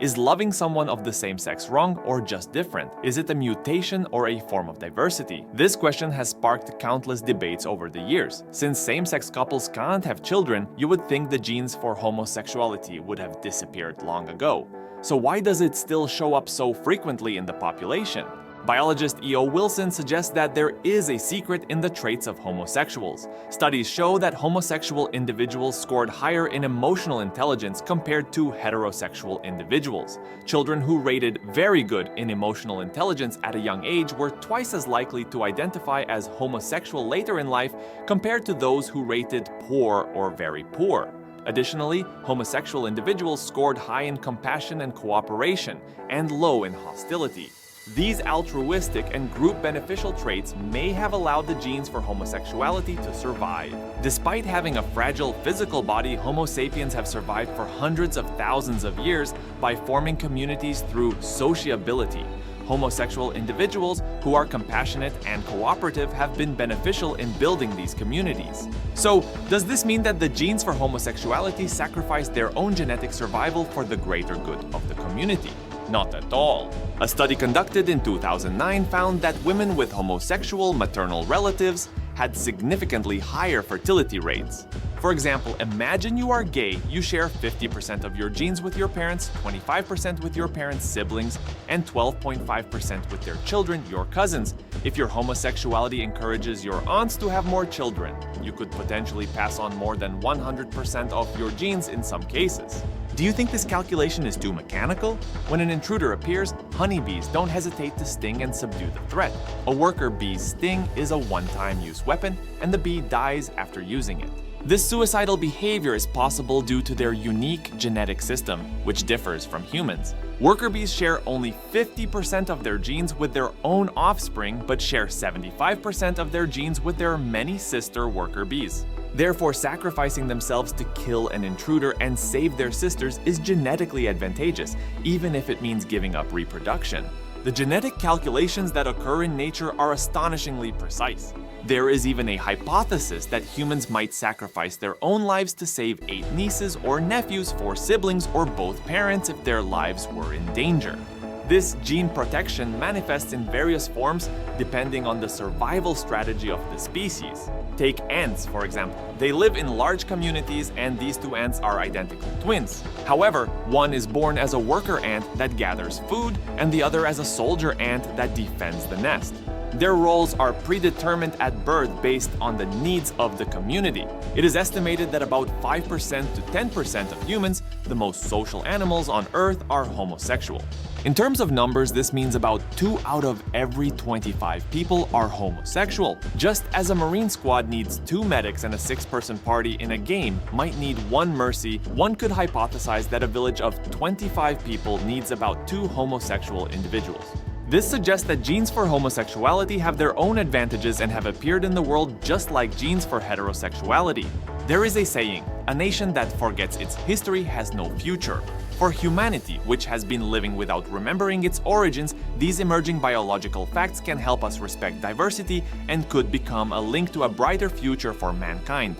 Is loving someone of the same sex wrong or just different? Is it a mutation or a form of diversity? This question has sparked countless debates over the years. Since same-sex couples can't have children, you would think the genes for homosexuality would have disappeared long ago. So why does it still show up so frequently in the population? Biologist E.O. Wilson suggests that there is a secret in the traits of homosexuals. Studies show that homosexual individuals scored higher in emotional intelligence compared to heterosexual individuals. Children who rated very good in emotional intelligence at a young age were twice as likely to identify as homosexual later in life compared to those who rated poor or very poor. Additionally, homosexual individuals scored high in compassion and cooperation, and low in hostility. These altruistic and group beneficial traits may have allowed the genes for homosexuality to survive. Despite having a fragile physical body, Homo sapiens have survived for hundreds of thousands of years by forming communities through sociability. Homosexual individuals who are compassionate and cooperative have been beneficial in building these communities. So, does this mean that the genes for homosexuality sacrifice their own genetic survival for the greater good of the community? Not at all. A study conducted in 2009 found that women with homosexual maternal relatives had significantly higher fertility rates. For example, imagine you are gay, you share 50% of your genes with your parents, 25% with your parents' siblings, and 12.5% with their children, your cousins. If your homosexuality encourages your aunts to have more children, you could potentially pass on more than 100% of your genes in some cases. Do you think this calculation is too mechanical? When an intruder appears, honeybees don't hesitate to sting and subdue the threat. A worker bee's sting is a one-time use weapon, and the bee dies after using it. This suicidal behavior is possible due to their unique genetic system, which differs from humans. Worker bees share only 50% of their genes with their own offspring, but share 75% of their genes with their many sister worker bees. Therefore, sacrificing themselves to kill an intruder and save their sisters is genetically advantageous, even if it means giving up reproduction. The genetic calculations that occur in nature are astonishingly precise. There is even a hypothesis that humans might sacrifice their own lives to save 8 nieces or nephews, 4 siblings, or both parents if their lives were in danger. This gene protection manifests in various forms depending on the survival strategy of the species. Take ants, for example. They live in large communities, and these 2 ants are identical twins. However, one is born as a worker ant that gathers food, and the other as a soldier ant that defends the nest. Their roles are predetermined at birth based on the needs of the community. It is estimated that about 5% to 10% of humans, the most social animals on Earth, are homosexual. In terms of numbers, this means about 2 out of every 25 people are homosexual. Just as a Marine squad needs 2 medics and a 6-person party in a game might need 1 mercy, one could hypothesize that a village of 25 people needs about 2 homosexual individuals. This suggests that genes for homosexuality have their own advantages and have appeared in the world just like genes for heterosexuality. There is a saying, "A nation that forgets its history has no future." For humanity, which has been living without remembering its origins, these emerging biological facts can help us respect diversity and could become a link to a brighter future for mankind.